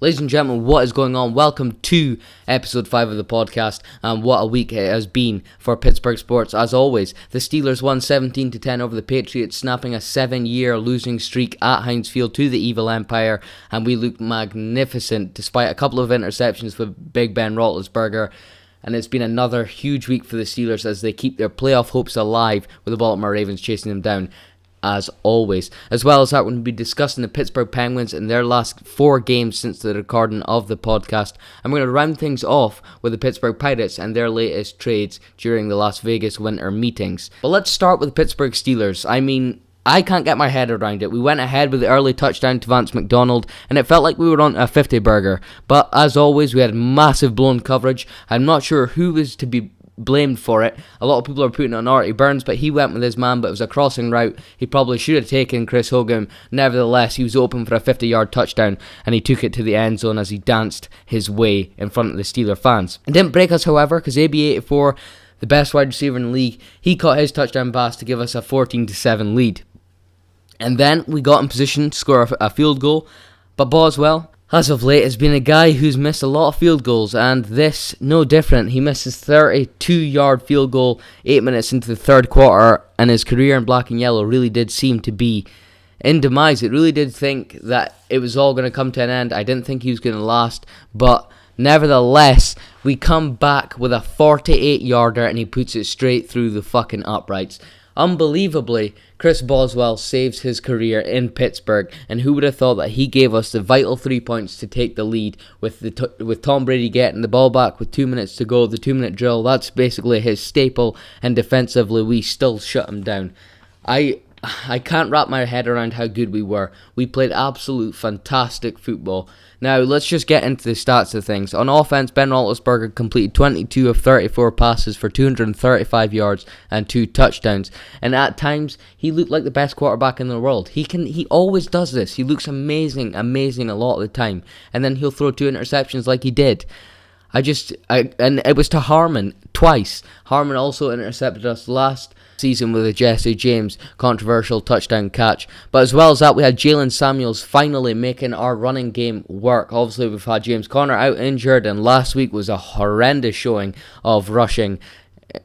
Ladies and gentlemen, what is going on? Welcome to episode 5 of the podcast, and what a week it has been for Pittsburgh sports. As always, the Steelers won 17-10 over the Patriots, snapping a 7-year losing streak at Heinz Field to the Evil Empire, and we looked magnificent despite a couple of interceptions for Big Ben Roethlisberger. And it's been another huge week for the Steelers as they keep their playoff hopes alive with the Baltimore Ravens chasing them down, as always. As well as that, we're going to be discussing the Pittsburgh Penguins and their last 4 games since the recording of the podcast. And we're going to round things off with the Pittsburgh Pirates and their latest trades during the Las Vegas winter meetings. But let's start with the Pittsburgh Steelers. I can't get my head around it. We went ahead with the early touchdown to Vance McDonald, and it felt like we were on a 50 burger. But as always, we had massive blown coverage. I'm not sure who was to be blamed for it. A lot of people are putting it on Artie Burns, but he went with his man, but it was a crossing route. He probably should have taken Chris Hogan. Nevertheless, he was open for a 50-yard touchdown, and he took it to the end zone as he danced his way in front of the Steeler fans. It didn't break us, however, because AB84, the best wide receiver in the league, he caught his touchdown pass to give us a 14-7 lead. And then we got in position to score a field goal, but Boswell, as of late, has been a guy who's missed a lot of field goals, and this, no different. He missed his 32-yard field goal 8 minutes into the third quarter, and his career in black and yellow really did seem to be in demise. It really did think that it was all going to come to an end. I didn't think he was going to last, but nevertheless, we come back with a 48-yarder, and he puts it straight through the fucking uprights. Unbelievably, Chris Boswell saves his career in Pittsburgh, and who would have thought that he gave us the vital 3 points to take the lead with Tom Brady getting the ball back with 2 minutes to go, the 2-minute drill. That's basically his staple, and defensively we still shut him down. I can't wrap my head around how good we were. We played absolute fantastic football. Now, let's just get into the stats of things. On offense, Ben Roethlisberger completed 22 of 34 passes for 235 yards and 2 touchdowns. And at times, he looked like the best quarterback in the world. He always does this. He looks amazing a lot of the time. And then he'll throw 2 interceptions like he did. And it was to Harmon twice. Harmon also intercepted us last season with a Jesse James controversial touchdown catch. But as well as that, we had Jalen Samuels finally making our running game work. Obviously, we've had James Conner out injured, and last week was a horrendous showing of rushing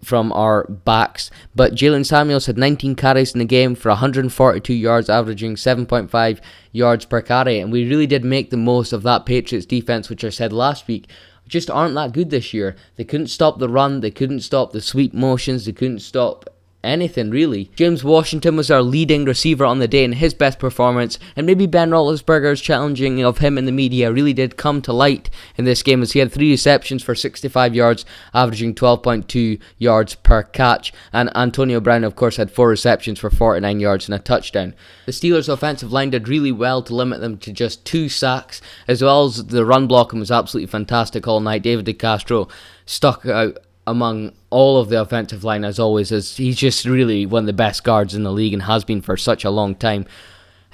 from our backs. But Jalen Samuels had 19 carries in the game for 142 yards, averaging 7.5 yards per carry. And we really did make the most of that Patriots defense, which I said last week just aren't that good this year. They couldn't stop the run, they couldn't stop the sweep motions, they couldn't stop anything really. James Washington was our leading receiver on the day in his best performance, and maybe Ben Roethlisberger's challenging of him in the media really did come to light in this game, as he had 3 receptions for 65 yards, averaging 12.2 yards per catch, and Antonio Brown of course had 4 receptions for 49 yards and a touchdown. The Steelers' offensive line did really well to limit them to just 2 sacks, as well as the run blocking was absolutely fantastic all night. David DeCastro stuck out among all of the offensive line as always, as he's just really one of the best guards in the league and has been for such a long time.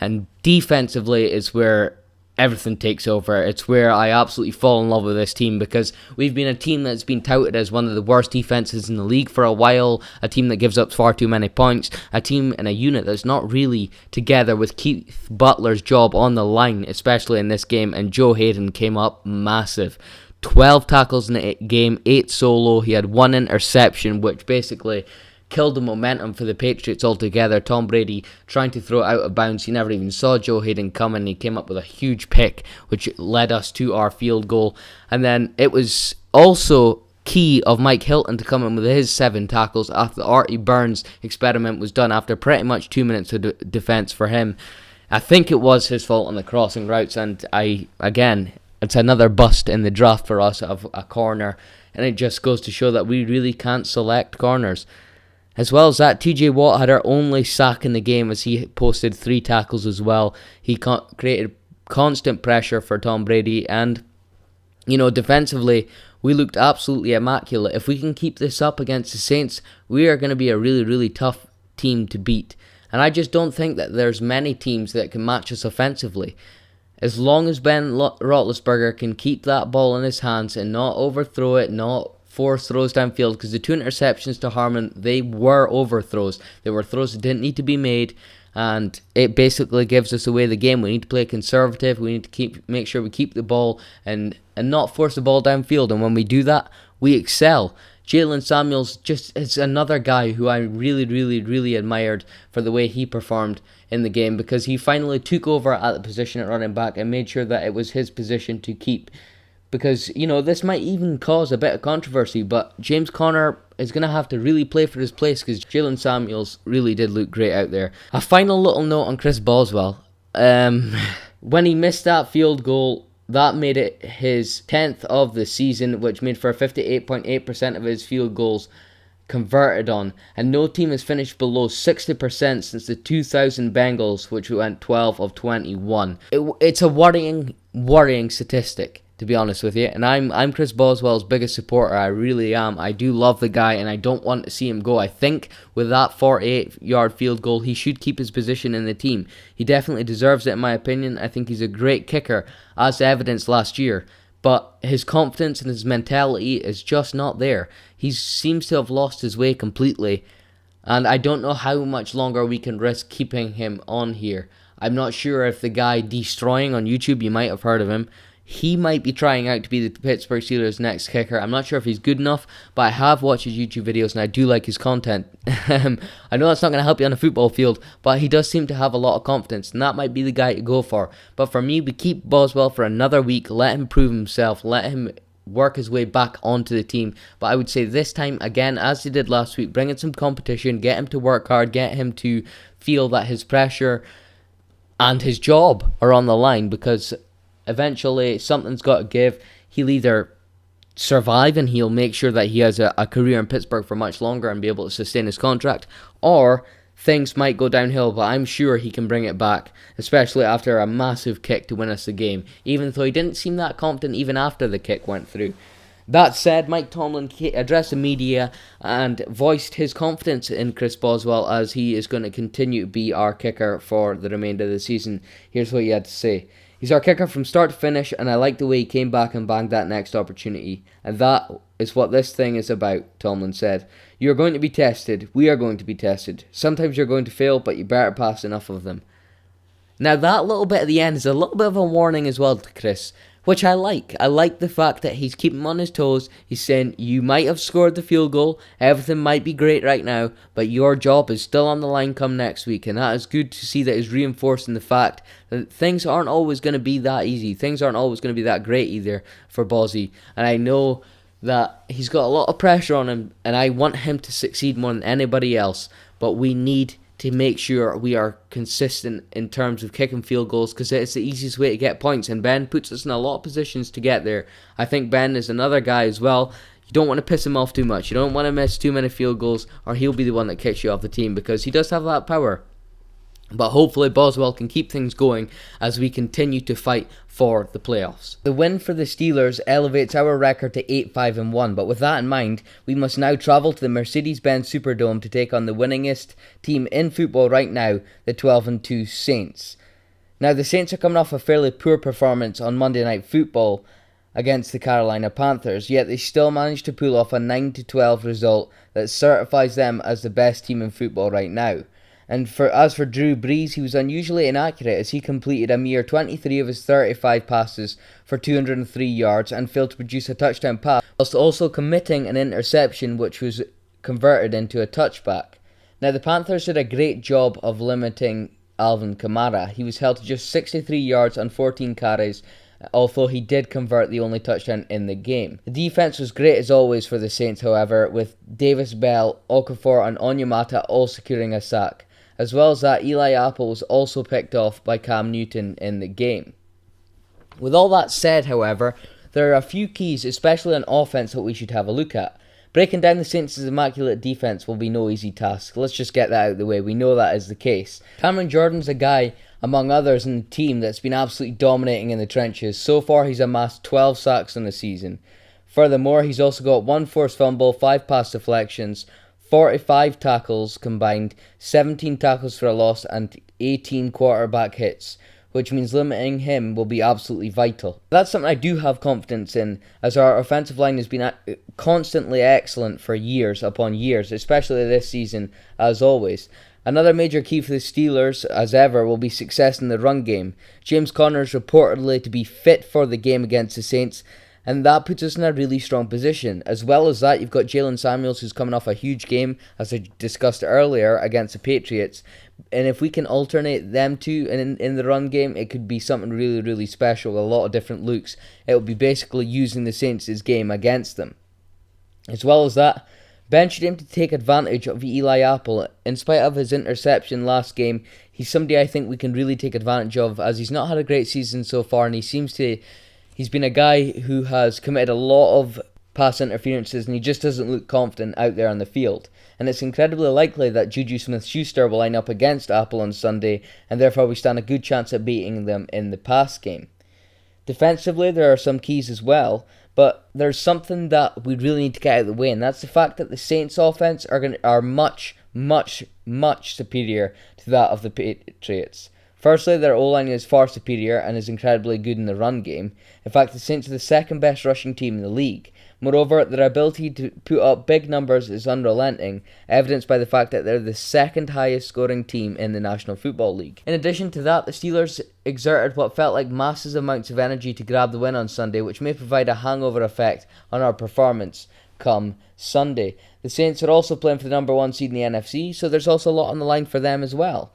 And defensively is where everything takes over. It's where I absolutely fall in love with this team, because we've been a team that's been touted as one of the worst defenses in the league for a while, a team that gives up far too many points, a team and a unit that's not really together, with Keith Butler's job on the line, especially in this game, and Joe Hayden came up massive. 12 tackles in the game, 8 solo. He had 1 interception, which basically killed the momentum for the Patriots altogether. Tom Brady trying to throw it out of bounds. He never even saw Joe Hayden coming. He came up with a huge pick, which led us to our field goal. And then it was also key of Mike Hilton to come in with his 7 tackles after the Artie Burns experiment was done after pretty much 2 minutes of defense for him. I think it was his fault on the crossing routes, and it's another bust in the draft for us of a corner, and it just goes to show that we really can't select corners. As well as that, TJ Watt had our only sack in the game, as he posted 3 tackles as well. He created constant pressure for Tom Brady, and defensively we looked absolutely immaculate. If we can keep this up against the Saints, we are going to be a really, really tough team to beat. And I just don't think that there's many teams that can match us offensively. As long as Ben Roethlisberger can keep that ball in his hands and not overthrow it, not force throws downfield, because the 2 interceptions to Harmon, they were overthrows. They were throws that didn't need to be made, and it basically gives us away the game. We need to play conservative. We need to make sure we keep the ball and not force the ball downfield. And when we do that, we excel. Jalen Samuels just is another guy who I really, really, really admired for the way he performed in the game, because he finally took over at the position at running back and made sure that it was his position to keep. Because, this might even cause a bit of controversy, but James Conner is going to have to really play for his place, because Jalen Samuels really did look great out there. A final little note on Chris Boswell. When he missed that field goal, that made it his 10th of the season, which made for 58.8% of his field goals converted on. And no team has finished below 60% since the 2000 Bengals, which went 12 of 21. It's a worrying statistic, to be honest with you. And I'm Chris Boswell's biggest supporter. I really am. I do love the guy, and I don't want to see him go. I think with that 48-yard field goal, he should keep his position in the team. He definitely deserves it, in my opinion. I think he's a great kicker, as evidenced last year. But his confidence and his mentality is just not there. He seems to have lost his way completely. And I don't know how much longer we can risk keeping him on here. I'm not sure if the guy Destroying on YouTube, you might have heard of him, he might be trying out to be the Pittsburgh Steelers' next kicker. I'm not sure if he's good enough, but I have watched his YouTube videos and I do like his content. I know that's not going to help you on a football field, but he does seem to have a lot of confidence, and that might be the guy to go for. But for me, we keep Boswell for another week, let him prove himself, let him work his way back onto the team. But I would say this time, again, as he did last week, bring in some competition, get him to work hard, get him to feel that his pressure and his job are on the line, because eventually something's got to give. He'll either survive and he'll make sure that he has a career in Pittsburgh for much longer and be able to sustain his contract, or things might go downhill, but I'm sure he can bring it back, especially after a massive kick to win us the game, even though he didn't seem that confident even after the kick went through. That said, Mike Tomlin addressed the media and voiced his confidence in Chris Boswell, as he is going to continue to be our kicker for the remainder of the season. Here's what he had to say. He's our kicker from start to finish, and I like the way he came back and banged that next opportunity. And that is what this thing is about, Tomlin said. You're going to be tested. We are going to be tested. Sometimes you're going to fail, but you better pass enough of them. Now that little bit at the end is a little bit of a warning as well to Chris, which I like. I like the fact that he's keeping him on his toes. He's saying, you might have scored the field goal, everything might be great right now, but your job is still on the line come next week. And that is good to see that he's reinforcing the fact that things aren't always going to be that easy. Things aren't always going to be that great either for Bozzy. And I know that he's got a lot of pressure on him, and I want him to succeed more than anybody else. But we need to make sure we are consistent in terms of kicking field goals, because it's the easiest way to get points, and Ben puts us in a lot of positions to get there. I think Ben is another guy as well. You don't want to piss him off too much. You don't want to miss too many field goals, or he'll be the one that kicks you off the team, because he does have that power. But hopefully Boswell can keep things going as we continue to fight for the playoffs. The win for the Steelers elevates our record to 8-5-1, but with that in mind, we must now travel to the Mercedes-Benz Superdome to take on the winningest team in football right now, the 12-2 Saints. Now, the Saints are coming off a fairly poor performance on Monday Night Football against the Carolina Panthers, yet they still managed to pull off a 9-12 result that certifies them as the best team in football right now. And as for Drew Brees, he was unusually inaccurate as he completed a mere 23 of his 35 passes for 203 yards and failed to produce a touchdown pass, whilst also committing an interception which was converted into a touchback. Now, the Panthers did a great job of limiting Alvin Kamara. He was held to just 63 yards on 14 carries, although he did convert the only touchdown in the game. The defense was great as always for the Saints, however, with Davis Bell, Okafor and Onyemata all securing a sack. As well as that, Eli Apple was also picked off by Cam Newton in the game. With all that said, however, there are a few keys, especially on offense, that we should have a look at. Breaking down the Saints' immaculate defense will be no easy task. Let's just get that out of the way. We know that is the case. Cameron Jordan's a guy, among others in the team, that's been absolutely dominating in the trenches. So far, he's amassed 12 sacks in the season. Furthermore, he's also got 1 forced fumble, 5 pass deflections, 45 tackles combined, 17 tackles for a loss, and 18 quarterback hits, which means limiting him will be absolutely vital. That's something I do have confidence in, as our offensive line has been constantly excellent for years upon years, especially this season, as always. Another major key for the Steelers, as ever, will be success in the run game. James Conner is reportedly to be fit for the game against the Saints, and that puts us in a really strong position. As well as that, you've got Jalen Samuels, who's coming off a huge game, as I discussed earlier, against the Patriots. And if we can alternate them two in the run game, it could be something really, really special, a lot of different looks. It will be basically using the Saints' game against them. As well as that, Ben should aim to take advantage of Eli Apple. In spite of his interception last game, he's somebody I think we can really take advantage of, as he's not had a great season so far, and he's been a guy who has committed a lot of pass interferences, and he just doesn't look confident out there on the field. And it's incredibly likely that Juju Smith-Schuster will line up against Apple on Sunday, and therefore we stand a good chance at beating them in the pass game. Defensively, there are some keys as well, but there's something that we really need to get out of the way, and that's the fact that the Saints' offense are much, much, much superior to that of the Patriots. Firstly, their O-line is far superior and is incredibly good in the run game. In fact, the Saints are the second best rushing team in the league. Moreover, their ability to put up big numbers is unrelenting, evidenced by the fact that they're the second highest scoring team in the National Football League. In addition to that, the Steelers exerted what felt like massive amounts of energy to grab the win on Sunday, which may provide a hangover effect on our performance come Sunday. The Saints are also playing for the number 1 seed in the NFC, so there's also a lot on the line for them as well.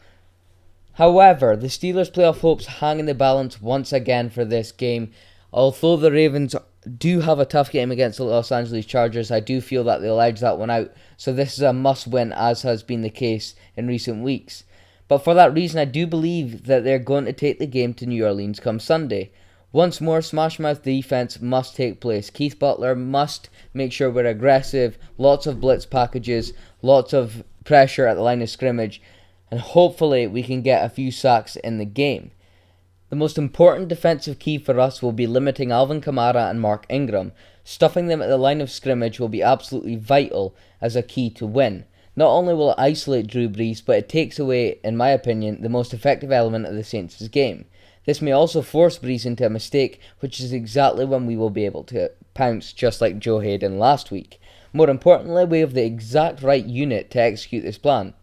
However, the Steelers' playoff hopes hang in the balance once again for this game. Although the Ravens do have a tough game against the Los Angeles Chargers, I do feel that they'll edge that one out. So this is a must-win, as has been the case in recent weeks. But for that reason, I do believe that they're going to take the game to New Orleans come Sunday. Once more, smash-mouth defense must take place. Keith Butler must make sure we're aggressive, lots of blitz packages, lots of pressure at the line of scrimmage, and hopefully we can get a few sacks in the game. The most important defensive key for us will be limiting Alvin Kamara and Mark Ingram. Stuffing them at the line of scrimmage will be absolutely vital as a key to win. Not only will it isolate Drew Brees, but it takes away, in my opinion, the most effective element of the Saints' game. This may also force Brees into a mistake, which is exactly when we will be able to pounce, just like Joe Hayden last week. More importantly, we have the exact right unit to execute this plan.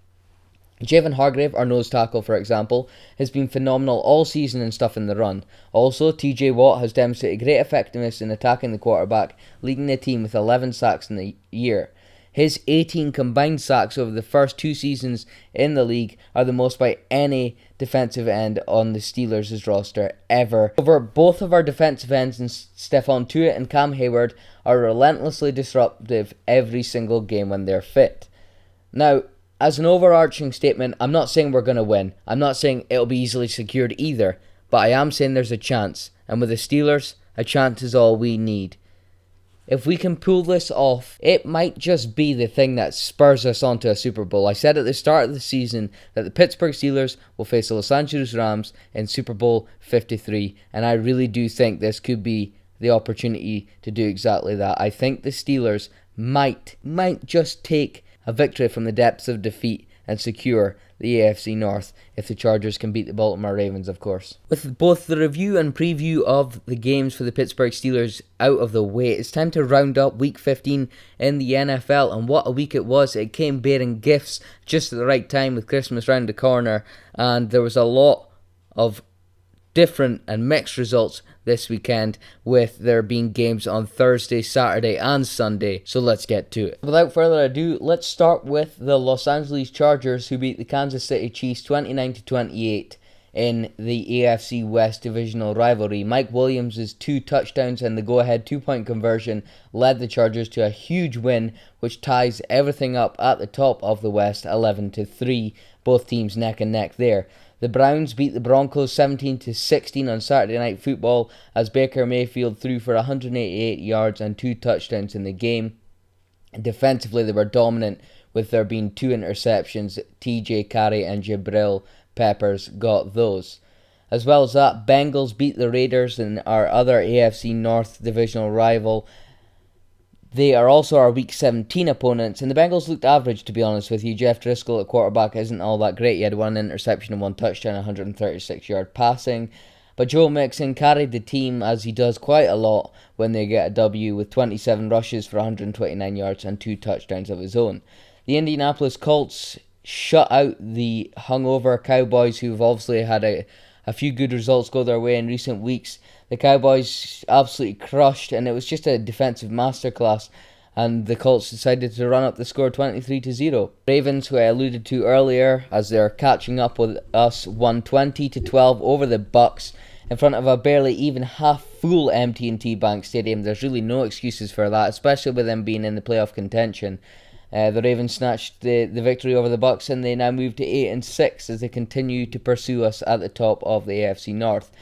Javon Hargrave, our nose tackle, for example, has been phenomenal all season in stuffing the run. Also, TJ Watt has demonstrated great effectiveness in attacking the quarterback, leading the team with 11 sacks in the year. His 18 combined sacks over the first 2 seasons in the league are the most by any defensive end on the Steelers' roster ever. Over both of our defensive ends, and Stephon Tuitt and Cam Hayward, are relentlessly disruptive every single game when they're fit. Now, as an overarching statement, I'm not saying we're going to win. I'm not saying it'll be easily secured either. But I am saying there's a chance. And with the Steelers, a chance is all we need. If we can pull this off, it might just be the thing that spurs us onto a Super Bowl. I said at the start of the season that the Pittsburgh Steelers will face the Los Angeles Rams in Super Bowl 53. And I really do think this could be the opportunity to do exactly that. I think the Steelers might just take a victory from the depths of defeat and secure the AFC North if the Chargers can beat the Baltimore Ravens, of course. With both the review and preview of the games for the Pittsburgh Steelers out of the way, it's time to round up Week 15 in the NFL, and what a week it was. It came bearing gifts just at the right time with Christmas round the corner, and there was a lot of different and mixed results this weekend, with there being games on Thursday, Saturday and Sunday. So let's get to it. Without further ado, let's start with the Los Angeles Chargers, who beat the Kansas City Chiefs 29-28 in the AFC West divisional rivalry. Mike Williams' 2 touchdowns and the go-ahead 2-point conversion led the Chargers to a huge win, which ties everything up at the top of the West 11-3. Both teams neck and neck there. The Browns beat the Broncos 17-16 on Saturday Night Football as Baker Mayfield threw for 188 yards and 2 touchdowns in the game. Defensively, they were dominant, with there being 2 interceptions. TJ Carey and Jabril Peppers got those. As well as that, Bengals beat the Raiders in our other AFC North divisional rival. They are also our Week 17 opponents, and the Bengals looked average, to be honest with you. Jeff Driscoll at quarterback isn't all that great. He had 1 interception and 1 touchdown, 136-yard passing. But Joe Mixon carried the team, as he does quite a lot when they get a W, with 27 rushes for 129 yards and 2 touchdowns of his own. The Indianapolis Colts shut out the hungover Cowboys, who've obviously had a few good results go their way in recent weeks. The Cowboys absolutely crushed, and it was just a defensive masterclass. And the Colts decided to run up the score 23-0. Ravens, who I alluded to earlier, as they're catching up with us, won 20-12 over the Bucks in front of a barely even half-full M&T Bank Stadium. There's really no excuses for that, especially with them being in the playoff contention. The Ravens snatched the victory over the Bucks, and they now move to 8-6 as they continue to pursue us at the top of the AFC North.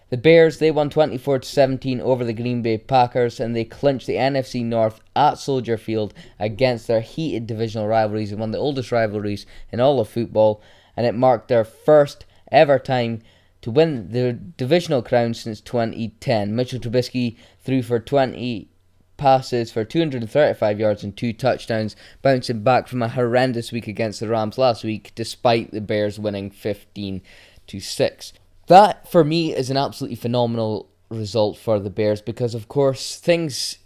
The Bears, they won 24-17 over the Green Bay Packers, and they clinched the NFC North at Soldier Field against their heated divisional rivalries and one of the oldest rivalries in all of football, and it marked their first ever time to win the divisional crown since 2010. Mitchell Trubisky threw for 20 passes for 235 yards and 2 touchdowns, bouncing back from a horrendous week against the Rams last week, despite the Bears winning 15-6. That, for me, is an absolutely phenomenal result for the Bears because, of course, things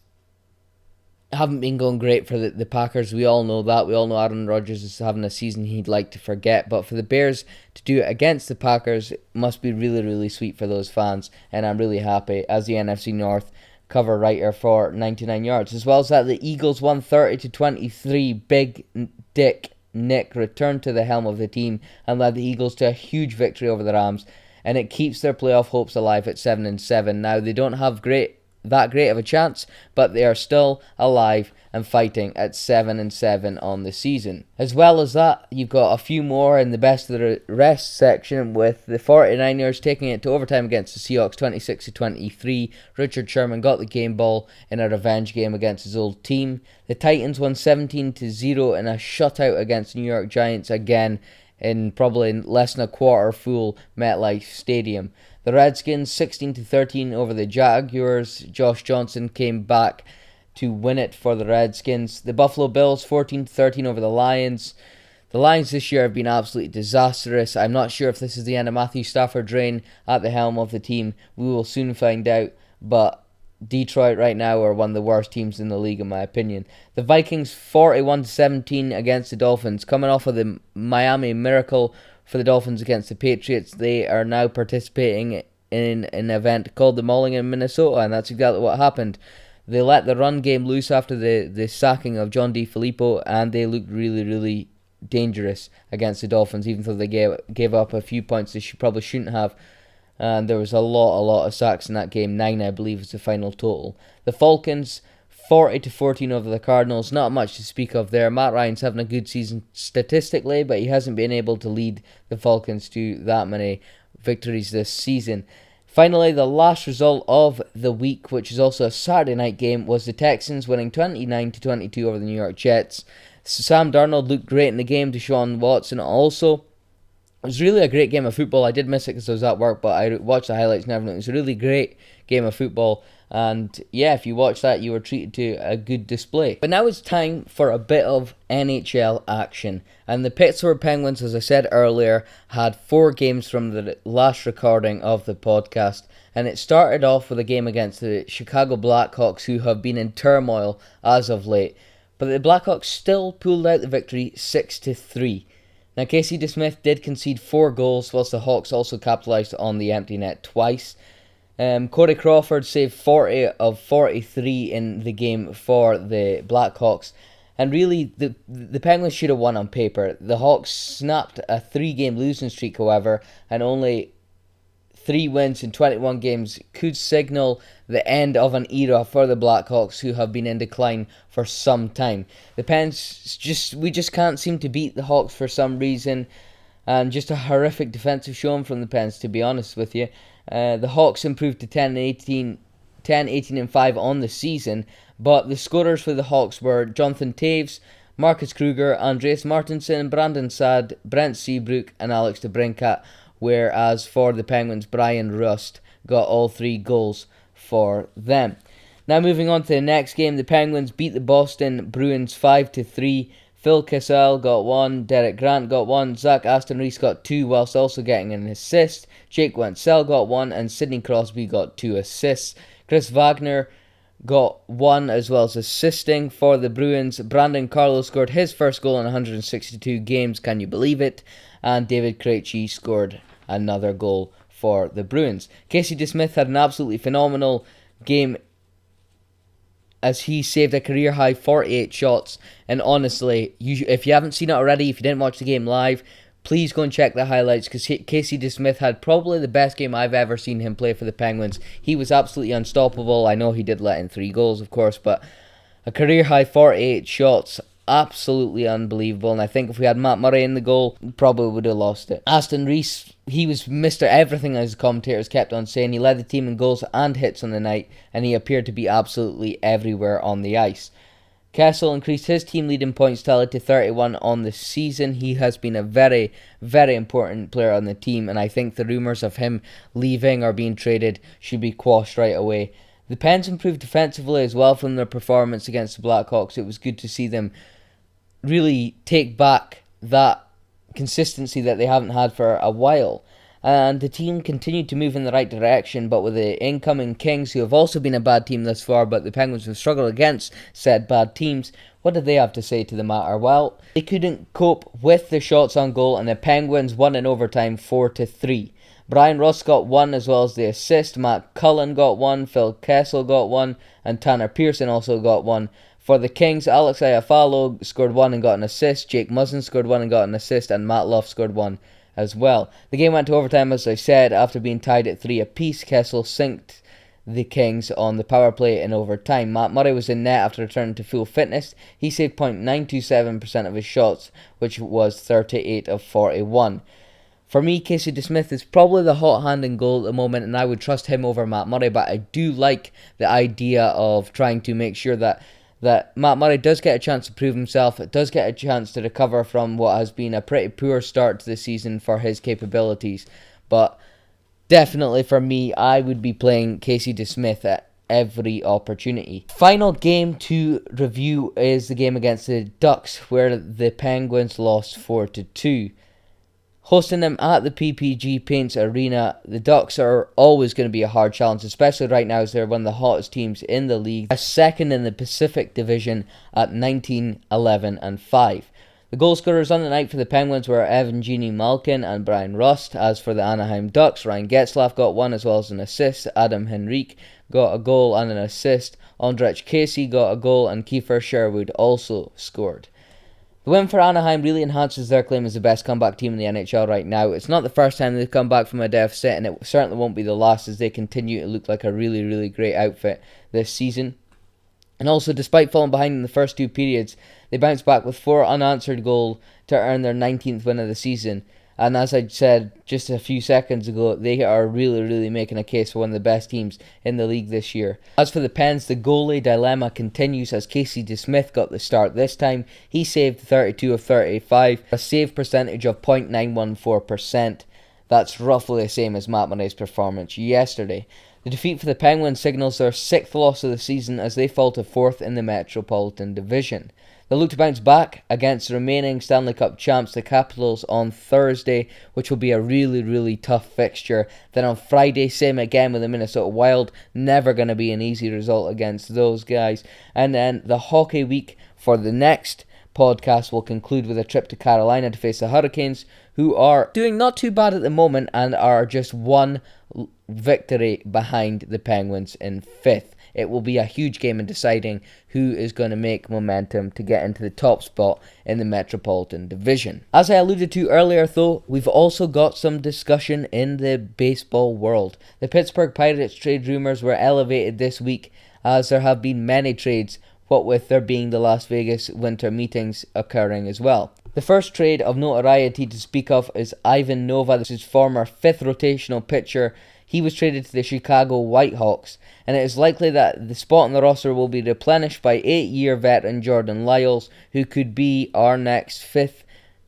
haven't been going great for the Packers. We all know that. We all know Aaron Rodgers is having a season he'd like to forget. But for the Bears to do it against the Packers, it must be really, really sweet for those fans. And I'm really happy as the NFC North cover writer for 99 yards. As well as that, the Eagles won 30-23. Big Dick Nick returned to the helm of the team and led the Eagles to a huge victory over the Rams. And it keeps their playoff hopes alive at 7-7. Now, they don't have that great of a chance, but they are still alive and fighting at 7-7 on the season. As well as that, you've got a few more in the best of the rest section, with the 49ers taking it to overtime against the Seahawks 26-23. Richard Sherman got the game ball in a revenge game against his old team. The Titans won 17-0 in a shutout against New York Giants again, in probably less than a quarter full MetLife Stadium. The Redskins 16-13 over the Jaguars. Josh Johnson came back to win it for the Redskins. The Buffalo Bills 14-13 over the Lions. The Lions this year have been absolutely disastrous. I'm not sure if this is the end of Matthew Stafford's reign at the helm of the team. We will soon find out, but Detroit right now are one of the worst teams in the league, in my opinion. The Vikings 41-17 against the Dolphins. Coming off of the Miami Miracle for the Dolphins against the Patriots, they are now participating in an event called the Mauling in Minnesota, and that's exactly what happened. They let the run game loose after the sacking of John DeFilippo, and they looked really, really dangerous against the Dolphins, even though they gave up a few points they probably shouldn't have. And there was a lot of sacks in that game. 9, I believe, was the final total. The Falcons 40-14 over the Cardinals. Not much to speak of there. Matt Ryan's having a good season statistically, but he hasn't been able to lead the Falcons to that many victories this season. Finally, the last result of the week, which is also a Saturday night game, was the Texans winning 29-22 over the New York Jets. Sam Darnold looked great in the game. Deshaun Watson also. It was really a great game of football. I did miss it because I was at work, but I watched the highlights and everything. It was a really great game of football. And yeah, if you watched that, you were treated to a good display. But now it's time for a bit of NHL action. And the Pittsburgh Penguins, as I said earlier, had 4 games from the last recording of the podcast. And it started off with a game against the Chicago Blackhawks, who have been in turmoil as of late. But the Blackhawks still pulled out the victory 6-3. Now, Casey DeSmith did concede 4 goals, whilst the Hawks also capitalised on the empty net twice. Corey Crawford saved 40 of 43 in the game for the Blackhawks. And really, the Penguins should have won on paper. The Hawks snapped a 3-game losing streak, however, and only 3 wins in 21 games could signal the end of an era for the Blackhawks, who have been in decline for some time. The Pens, we just can't seem to beat the Hawks for some reason, and just a horrific defensive showing from the Pens, to be honest with you. The Hawks improved to 10-18-5 on the season, but the scorers for the Hawks were Jonathan Toews, Marcus Kruger, Andreas Martinson, Brandon Saad, Brent Seabrook, and Alex DeBrincat. Whereas for the Penguins, Brian Rust got all 3 goals for them. Now moving on to the next game, the Penguins beat the Boston Bruins 5-3. Phil Kessel got 1, Derek Grant got 1, Zach Aston Reese got 2 whilst also getting an assist. Jake Wentzel got 1 and Sidney Crosby got 2 assists. Chris Wagner got 1 as well as assisting for the Bruins. Brandon Carlo scored his first goal in 162 games, can you believe it? And David Krejci scored another goal for the Bruins. Casey DeSmith had an absolutely phenomenal game as he saved a career-high 48 shots. And honestly, if you haven't seen it already, if you didn't watch the game live, please go and check the highlights, because Casey DeSmith had probably the best game I've ever seen him play for the Penguins. He was absolutely unstoppable. I know he did let in 3 goals, of course, but a career-high 48 shots, absolutely unbelievable. And I think if we had Matt Murray in the goal, we probably would have lost it. Aston Reese, he was Mr. Everything, as the commentators kept on saying. He led the team in goals and hits on the night, and he appeared to be absolutely everywhere on the ice. Kessel increased his team lead in points tally to 31 on the season. He has been a very, very important player on the team, and I think the rumours of him leaving or being traded should be quashed right away. The Pens improved defensively as well from their performance against the Blackhawks. It was good to see them really take back that consistency that they haven't had for a while. And the team continued to move in the right direction, but with the incoming Kings, who have also been a bad team thus far, but the Penguins have struggled against said bad teams, what did they have to say to the matter? Well, they couldn't cope with the shots on goal, and the Penguins won in overtime 4-3. Brian Ross got 1 as well as the assist, Matt Cullen got 1, Phil Kessel got 1, and Tanner Pearson also got 1. For the Kings, Alex Iafallo scored 1 and got an assist, Jake Muzzin scored 1 and got an assist, and Matt Luff scored 1 as well. The game went to overtime, as I said, after being tied at 3 apiece. Kessel synced the Kings on the power play in overtime. Matt Murray was in net after returning to full fitness. He saved .927% of his shots, which was 38 of 41. For me, Casey DeSmith is probably the hot hand in goal at the moment, and I would trust him over Matt Murray, but I do like the idea of trying to make sure that Matt Murray does get a chance to prove himself, does get a chance to recover from what has been a pretty poor start to the season for his capabilities. But definitely for me, I would be playing Casey DeSmith at every opportunity. Final game to review is the game against the Ducks, where the Penguins lost 4-2. Hosting them at the PPG Paints Arena, the Ducks are always going to be a hard challenge, especially right now as they're one of the hottest teams in the league. A second in the Pacific Division at 19, 11 and 5. The goal scorers on the night for the Penguins were Evgeny Malkin and Brian Rust. As for the Anaheim Ducks, Ryan Getzlaf got 1 as well as an assist. Adam Henrique got a goal and an assist. Ondrej Casey got a goal, and Kiefer Sherwood also scored. The win for Anaheim really enhances their claim as the best comeback team in the NHL right now. It's not the first time they've come back from a deficit, and it certainly won't be the last, as they continue to look like a really, really great outfit this season. And also, despite falling behind in the first 2 periods, they bounced back with 4 unanswered goals to earn their 19th win of the season. And as I said just a few seconds ago, they are really, really making a case for one of the best teams in the league this year. As for the Pens, the goalie dilemma continues as Casey DeSmith got the start this time. He saved 32 of 35, a save percentage of .914%. That's roughly the same as Matt Murray's performance yesterday. The defeat for the Penguins signals their 6th loss of the season as they fall to 4th in the Metropolitan Division. They'll look to bounce back against the remaining Stanley Cup champs, the Capitals, on Thursday, which will be a really, really tough fixture. Then on Friday, same again with the Minnesota Wild. Never going to be an easy result against those guys. And then the hockey week for the next podcast will conclude with a trip to Carolina to face the Hurricanes, who are doing not too bad at the moment and are just 1 victory behind the Penguins in 5th. It will be a huge game in deciding who is going to make momentum to get into the top spot in the Metropolitan Division. As I alluded to earlier though, we've also got some discussion in the baseball world. The Pittsburgh Pirates trade rumours were elevated this week, as there have been many trades, what with there being the Las Vegas winter meetings occurring as well. The first trade of notoriety to speak of is Ivan Nova. This is former 5th rotational pitcher. He was traded to the Chicago Whitehawks, and it is likely that the spot on the roster will be replenished by 8-year veteran Jordan Lyles, who could be our next 5th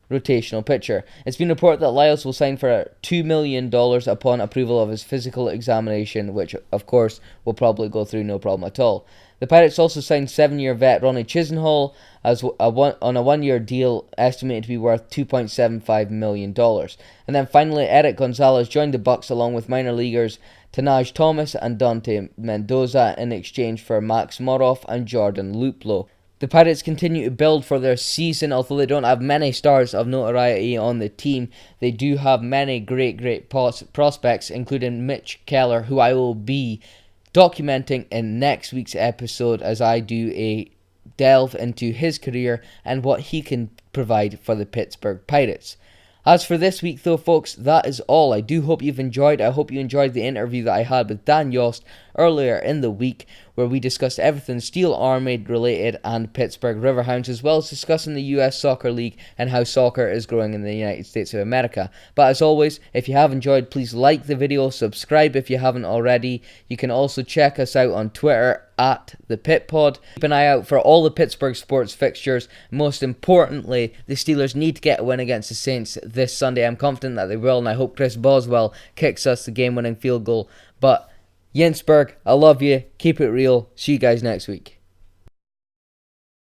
rotational pitcher. It's been reported that Lyles will sign for $2 million upon approval of his physical examination, which of course will probably go through no problem at all. The Pirates also signed 7-year vet Ronnie Chisenhall on a 1-year deal estimated to be worth $2.75 million. And then finally, Eric Gonzalez joined the Bucks along with minor leaguers Tanaj Thomas and Dante Mendoza in exchange for Max Moroff and Jordan Luplo. The Pirates continue to build for their season. Although they don't have many stars of notoriety on the team, they do have many great prospects, including Mitch Keller, who I will be documenting in next week's episode as I do a delve into his career and what he can provide for the Pittsburgh Pirates. As for this week though, folks, that is all. I do hope you've enjoyed. I hope you enjoyed the interview that I had with Dan Yost earlier in the week, where we discussed everything Steel Army related and Pittsburgh Riverhounds, as well as discussing the US Soccer League and how soccer is growing in the United States of America. But as always, if you have enjoyed, please like the video, subscribe if you haven't already. You can also check us out on Twitter at the PitPod. Keep an eye out for all the Pittsburgh sports fixtures. Most importantly, the Steelers need to get a win against the Saints this Sunday. I'm confident that they will, and I hope Chris Boswell kicks us the game-winning field goal. But Jensberg, I love you. Keep it real. See you guys next week.